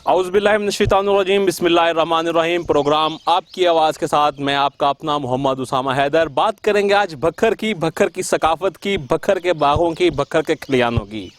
औज़ु बिल्लाहि मिनश शैतानिर रजीम, बिस्मिल्लाहिर रहमानिर रहीम। प्रोग्राम आपकी आवाज़ के साथ मैं आपका अपना मोहम्मद उसामा हैदर। बात करेंगे आज बखर की सकाफत की, बखर के बागों की, बखर के खलियानों की।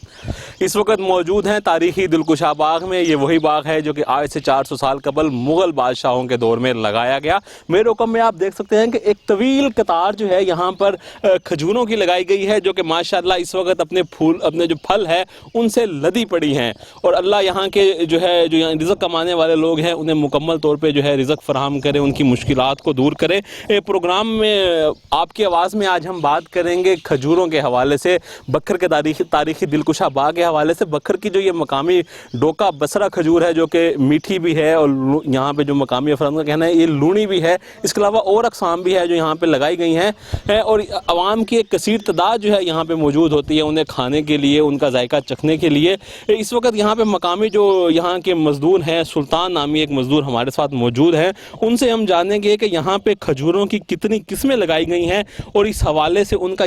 इस वक्त मौजूद हैं तारीखी दिलकुशा बाग में। ये वही बाग है जो कि आज से 400 साल कबल मुग़ल बादशाहों के दौर में लगाया गया। मेरे हुक्म में आप देख सकते हैं कि एक तवील कतार जो है यहाँ पर खजूरों की लगाई गई है, जो कि माशाअल्लाह इस वक्त अपने जो फल है उनसे लदी पड़ी हैं। और अल्लाह यहाँ के जो यहाँ रिज़्क़ कमाने वाले लोग हैं उन्हें मुकम्मल तौर पर जो है रिज़्क़ फराहम करे, उनकी मुश्किलात को दूर करे। प्रोग्राम में आपकी आवाज़ में आज हम बात करेंगे खजूरों के हवाले से, बखर के तारीखी दिलकुशा बाग के हवाले से। बखर की जो ये मकामी डोका बसरा खजूर है जो कि मीठी भी है, और यहाँ पे जो मकामी अफराद का कहना है ये लूनी भी है। इसके अलावा और अक़साम भी है जो यहाँ पे लगाई गई हैं, और आवाम की एक कसीर तादाद जो है यहाँ पे मौजूद होती है उन्हें खाने के लिए, उनका जायका चखने के लिए। इस वक्त यहाँ पे मकामी जो यहाँ के मज़दूर हैं, सुल्तान नामी एक मज़दूर हमारे साथ मौजूद हैं, उनसे हम जानेंगे कि यहाँ पे खजूरों की कितनी किस्में लगाई गई हैं और इस हवाले से उनका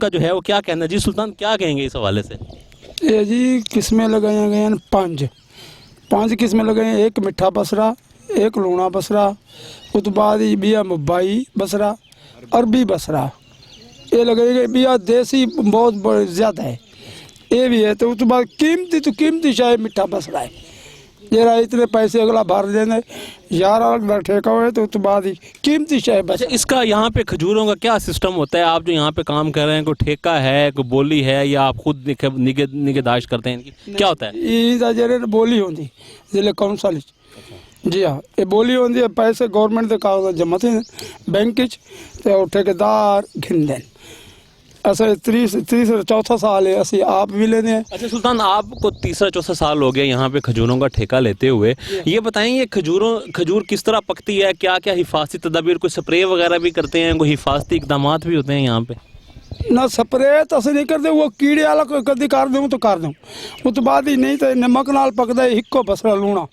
जो है वो क्या कहना है। जी सुल्तान, क्या कहेंगे इस हवाले से? ये जी किस्में लगाई गई हैं पाँच किस्में लगाई हैं। एक मिठा बसरा, एक लूना बसरा, उसके बाद बिया मुबाई बसरा, अरबी बसरा, ये लगाई गई। बिया देसी बहुत ज़्यादा है, ये भी है। तो उसके बाद कीमती शायद मिठा बसरा है। जरा इतने पैसे अगला भर देने 11 लाख ठेका हुआ है, तो उसके बाद ही कीमती शायद। अच्छा, इसका यहाँ पे खजूरों का क्या सिस्टम होता है? आप जो यहाँ पे काम कर रहे हैं, कोई ठेका है, कोई बोली है, या आप खुद निगहदाश्त करते हैं इनकी? क्या होता है ये? बोली होती जिले काउंसिल। जी हाँ, ये बोली होती है। पैसे गवर्नमेंट के कागज जमा थे बैंक तो ठेकेदार घिन दें। ऐसा तीसरा चौथा साल है, असं आप भी लेने हैं। अच्छा सुल्तान, आपको तीसरा चौथा साल हो गया यहाँ पे खजूरों का ठेका लेते हुए। ये बताएंगे खजूर किस तरह पकती है, क्या क्या हिफाजती तदाबीर, कोई स्प्रे वगैरह भी करते हैं, कोई हिफाजती इकदाम भी होते हैं यहाँ पे? ना स्प्रे तो असं नहीं करते, वो कीड़े वाला कभी कर दूँ तो कर दूँ, उस बाद ही नहीं तो नमक नाल पकता है। हिक्को बसरा लूना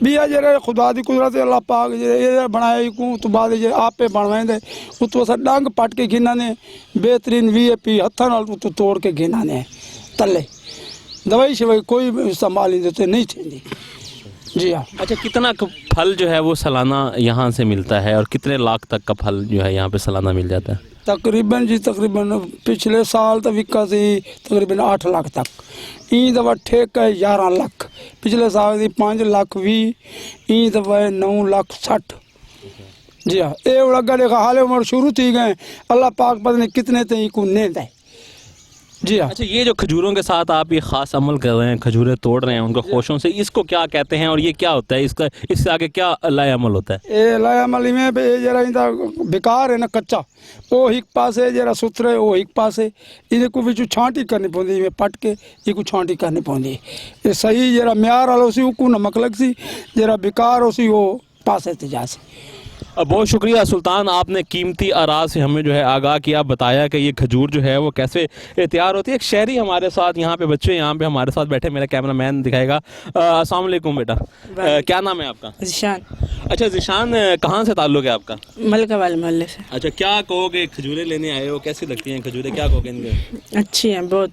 भी है जरा खुदा की कुदरत अल्लाह पाक ये बनाया को, तो बाद आप पे बनवाएंगे उस डंग पट के घिना ने बेहतरीन VIP हथा नाल तो तोड़ के घिना ने तले दवाई शवाई कोई संभाल नहीं देते, नहीं चाहिए। जी हाँ। अच्छा, कितना फल जो है वो सालाना यहाँ से मिलता है, और कितने लाख तक का फल जो है यहाँ पे सालाना मिल जाता है? तकरीबन पिछले साल तो विका सी तकरीबन 8 लाख तक। ई दफा ठेका है 11 लाख, पिछले साल की 5 लाख 20, ई दफा 9 लाख 60। जी हाँ, ये लगा देखा हाल उम्र शुरू थी गए, अल्लाह पाक पता नहीं कितने तक को ने दे। जी हाँ। अच्छा, ये जो खजूरों के साथ आप ये ख़ास अमल कर रहे हैं, खजूरें तोड़ रहे हैं उनको खोशों से, इसको क्या कहते हैं और ये क्या होता है? इससे आगे क्या लाए अमल होता है? ये लाए अमल में जरा इंदा बेकार है ना, कच्चा वो एक पास है, जरा सुथरे वो एक पास है। इनको भी छांटी करनी पौंदी में पट के, इनको छांटी करनी पौंदी। ये सही जरा म्यार वाला उसी को नमक लग सी, जरा बेकार उसी वो पास है जा से। बहुत शुक्रिया सुल्तान, आपने कीमती आराज से हमें जो है आगाह किया, बताया कि ये खजूर जो है वो कैसे तैयार होती है। एक शहरी हमारे साथ यहाँ पे, बच्चे यहाँ पे हमारे साथ बैठे, मेरा कैमरा मैन दिखाएगा। अस्सलाम वालेकुम बेटा, क्या नाम है आपका? ज़िशान। अच्छा ज़िशान, कहाँ से ताल्लुक़ है आपका? मलका वाले मोहल्ले से। अच्छा, क्या कहोगे, खजूरें लेने आए हो, कैसी लगती हैं खजूरें, क्या कहोगे इनके? अच्छी हैं बहुत।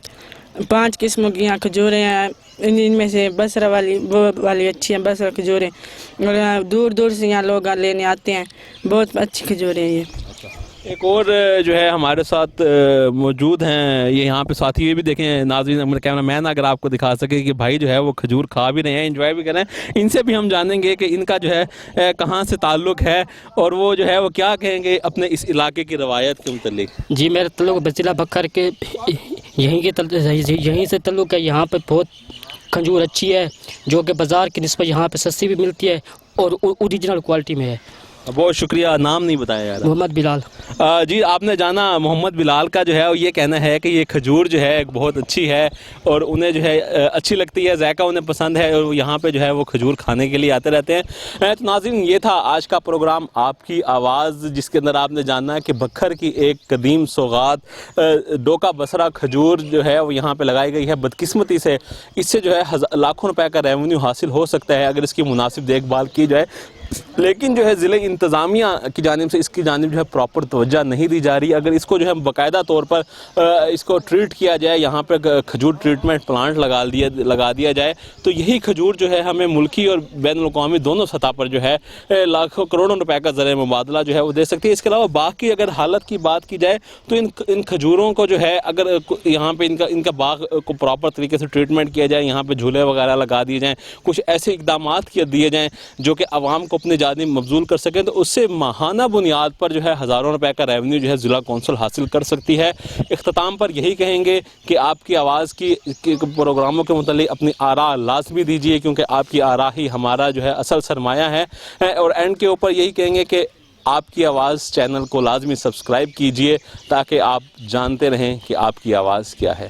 5 किस्मों की यहाँ खजूरें हैं, इनमें से बसरा वाली वो वाली अच्छी हैं, बसरा खजूरें। और दूर दूर से यहाँ लोग लेने आते हैं, बहुत अच्छी खजूरें हैं ये। एक और जो है हमारे साथ मौजूद हैं, ये यहाँ पे साथी, ये भी देखें नाज़रीन, मेरा कैमरा मैन अगर आपको दिखा सके कि भाई जो है वो खजूर खा भी रहे हैं, एंजॉय भी कर रहे हैं। इनसे भी हम जानेंगे कि इनका जो है कहाँ से ताल्लुक़ है, और वो जो है वो क्या कहेंगे अपने इस इलाके की रवायत के मुतल्लिक। जी, मेरा ताल्लुक़ बजिला बखर के यहीं से ताल्लुक़ है। यहाँ पे बहुत खजूर अच्छी है, जो कि बाज़ार की निस्बत यहाँ पे सस्ती भी मिलती है और ओरिजिनल क्वालिटी में है। बहुत शुक्रिया, नाम नहीं बताया यार। मोहम्मद बिलाल। जी, आपने जाना मोहम्मद बिलाल का जो है ये कहना है कि ये खजूर जो है बहुत अच्छी है और उन्हें जो है अच्छी लगती है, जायका उन्हें पसंद है, और यहाँ पे जो है वो खजूर खाने के लिए आते रहते हैं। तो नाज़रीन, ये था आज का प्रोग्राम आपकी आवाज़, जिसके अंदर आपने जाना कि बखर की एक कदीम सौगात डोका बसरा खजूर जो है वो यहाँ पर लगाई गई है। बदकिस्मती से इससे जो है लाखों रुपये का रेवेन्यू हासिल हो सकता है अगर इसकी मुनासिब देखभाल की जाए। لیکن جو ہے ضلع انتظامیہ کی جانب سے اس کی جانب جو ہے پراپر توجہ نہیں دی جا رہی. اگر اس کو جو ہے باقاعدہ طور پر اس کو ٹریٹ کیا جائے, یہاں پہ کھجور ٹریٹمنٹ پلانٹ لگا دیا جائے, تو یہی کھجور جو ہے ہمیں ملکی اور بین الاقوامی دونوں سطح پر جو ہے لاکھوں کروڑوں روپے کا ذریعہ مبادلہ جو ہے وہ دے سکتی ہے. اس کے علاوہ باقی اگر حالت کی بات کی جائے تو ان کھجوروں کو جو ہے اگر یہاں پہ ان کا باغ کو پراپر طریقے سے ٹریٹمنٹ کیا جائے, یہاں پہ جھولے وغیرہ لگا دیے جائیں, کچھ ایسے اقدامات کیے دیے جائیں جو کہ عوام کو اپنے جانب مبذول کر سکیں, تو اس سے ماہانہ بنیاد پر جو ہے ہزاروں روپے کا ریونیو جو ہے ضلع کونسل حاصل کر سکتی ہے. اختتام پر یہی کہیں گے کہ آپ کی آواز کی پروگراموں کے متعلق اپنی آراء لازمی دیجیے, کیونکہ آپ کی آراء ہی ہمارا جو ہے اصل سرمایہ ہے. اور اینڈ کے اوپر یہی کہیں گے کہ آپ کی آواز چینل کو لازمی سبسکرائب کیجیے تاکہ آپ جانتے رہیں کہ آپ کی آواز کیا ہے.